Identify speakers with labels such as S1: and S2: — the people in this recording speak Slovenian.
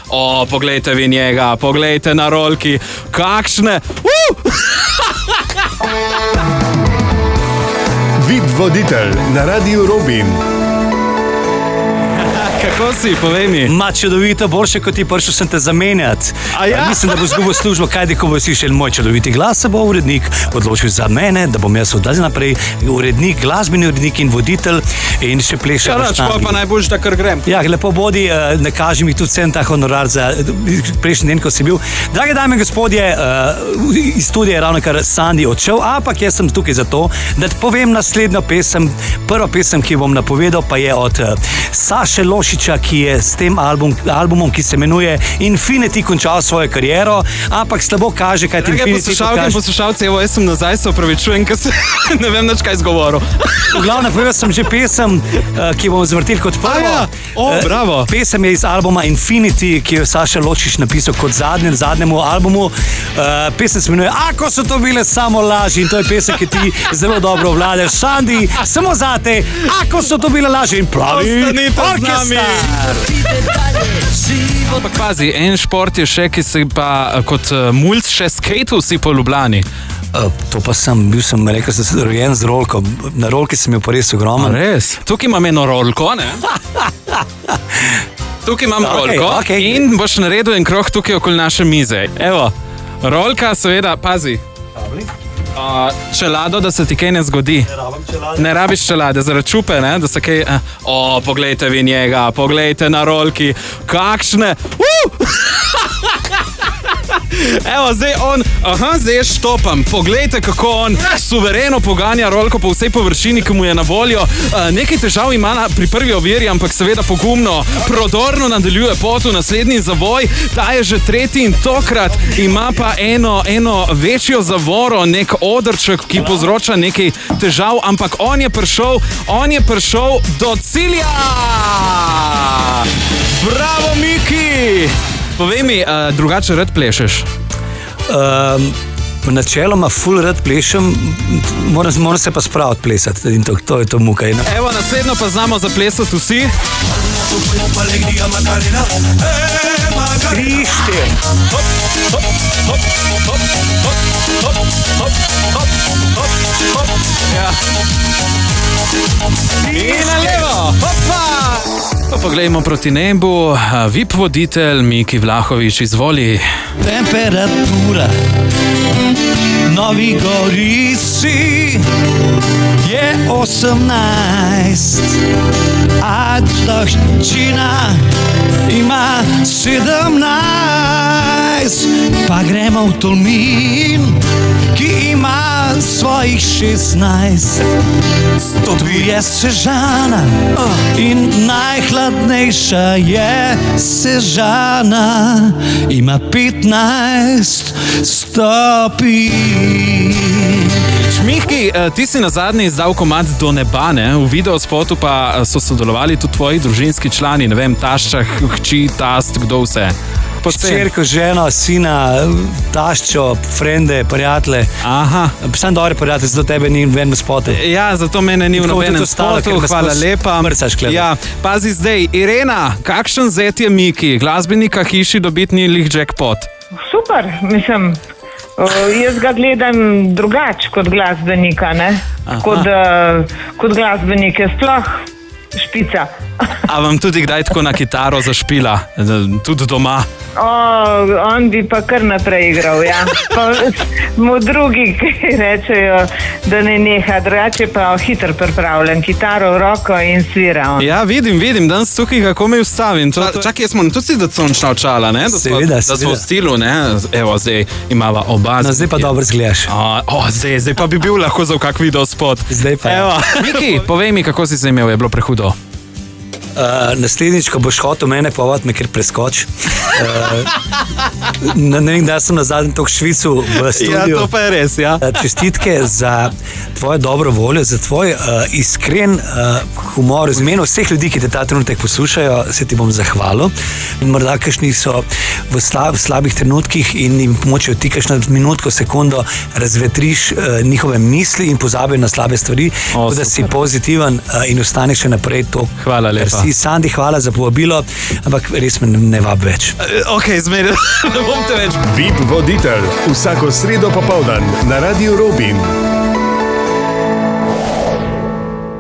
S1: O, poglejte vi njega, poglejte na rolki, kakšne...
S2: Vid voditelj na Radiu Robin.
S1: Kako si, povej mi?
S3: Ma čudovito, boljše kot ti prišel sem te zamenjati.
S1: Ja?
S3: Mislim, da bo zgubil službo, kaj ko bo slišal moj čudoviti glas, se bo urednik odločil za mene, da bom jaz od naprej urednik, glasbeni urednik in voditelj in še plešal.
S1: Pa najboljš, da kar grem.
S3: Ja, lepo bodi, ne kaži mi tudi cen ta honorar za prejšnji den, ko si bil. Drage dame in gospodje, iz studija je ravno kar Sandi odšel, ampak jaz sem tukaj zato, da ti povem naslednjo pesem. Prva pesem, ki jo bom napovedal, pa je od Saše Lošiča, ki je s tem albumom, ki se imenuje Infinity, končal svojo kariero, ampak slabo kaže, kaj ti Infinity pokaže.
S1: Drage poslušalci, evo, jaz sem nazaj, se opravičujem, ker se ne vem nič kaj izgovoril.
S3: V glavnem, povedal sem že pesem, ki bomo zvrteli kot prvo.
S1: Bravo.
S3: Pesem je iz albuma Infinity, ki je Saša Ločič napisal kot zadnjemu albumu. Pesem se imenuje Ako so to bile samo laži, in to je pesem, ki ti zelo dobro vladaš. Sandi, samo zate, ako so to bile laži in pravi orkestar.
S1: Ampak pazi, en šport je še, ki si pa kot mulc še skejtu si po Ljubljani.
S3: To pa bil sem rekel, da sem rojen z rolko. Na rolki sem jo pa res ogromen.
S1: Res? Tukaj imam eno rolko, ne? Tukaj imam rolko in boš naredil en krog tukaj okoli naše mize. Evo, rolka seveda, pazi. Čelado, da se ti kaj ne zgodi. Ne rabiš čelade, zaradi čupe, ne? Da se kaj... O, poglejte vi njega, poglejte na rolki, kakšne... Evo, zdaj on, zdaj jaz štopam. Poglejte, kako on suvereno poganja rolko po vsej površini, ki mu je na voljo. Nekaj težav ima pri prvi oviri, ampak seveda pogumno, prodorno nadaljuje pot v naslednji zavoj. Ta je že tretji in tokrat ima pa eno večjo zavoro, nek odrček, ki povzroča nekaj težav, ampak on je prišel do cilja! Bravo, Miki! Povej mi, drugače rad plešeš?
S3: Načeloma ful rad plešem, moram se pa spraviti plesati in to je to muka.
S1: Evo, naslednjo pa znamo zaplesati vsi.
S3: 3, 4.
S1: Ja. In na levo, hopa! Poglejmo proti nebu, VIP voditelj Miki Vlahovič, izvoli.
S3: Temperatura Novi Gorici je 18, a Davščina ima 17, pa gremo v Tolmin, ki ima svojih 16. Tu je Sežana in najhladnejša je Sežana, ima 15 stopinj.
S1: Miki, ti si na zadnji izdal komad Do neba, ne? V videospotu pa so sodelovali tudi tvoji družinski člani, ne vem, tašča, hči, tast, kdo vse.
S3: Hčerko, ženo, sina, taščo, frende, prijatelje.
S1: Aha.
S3: Sam dobre prijatelje, zato tebe ni v enem spotu.
S1: Ja, zato mene ni v nobenem spotu, hvala lepa. Ja, pazi zdaj, Irena, kakšen zet je Miki? Glasbenika hiši dobiti ni lih jackpot.
S4: Super, mislim, jaz ga gledam drugače kot glasbenika, ne? Kot glasbenik je sploh špica.
S1: A vam tudi kdaj tako na kitaro zašpila, tudi doma?
S4: On bi pa kar naprej igral, ja. Pa mu drugi rečejo, da ne neha, drugače pa hitro pripravljen, kitaro v roko in svira on.
S1: Ja, vidim, danes tukaj kako me ustavim. Čakaj, jaz moram tudi si da sončna očala, ne?
S3: Seveda.
S1: Da smo v stilu, ne? Evo, zdaj imava oba.
S3: No, zdaj pa dobro zgledaš.
S1: Zdaj pa bi bil lahko za kak video spot.
S3: Zdaj pa.
S1: Evo, Miki, povej mi, kako si se imel, je bilo prehudo?
S3: Naslednjič, ko boš hotel mene povod, me kar preskoč. Ne vem, da sem na zadnjem tok Švicu v studiu.
S1: Ja, to pa je res, ja.
S3: Čestitke za tvojo dobro voljo, za tvoj iskren humor, z imenu vseh ljudi, ki te ta trenutek poslušajo, se ti bom zahvalil. In morda kakšni so v slabih trenutkih in jim pomočijo ti kakšno minutko, sekundo razvetriš njihove misli in pozabijo na slabe stvari, da si pozitiven in ostaneš še naprej to,
S1: hvala lepa.
S3: Tudi Sandi, hvala za povabilo, ampak res me ne vab več.
S1: Ok, zmeraj, ne bom te več.
S2: VIP voditelj vsako sredo popoldan na Radiu Robin.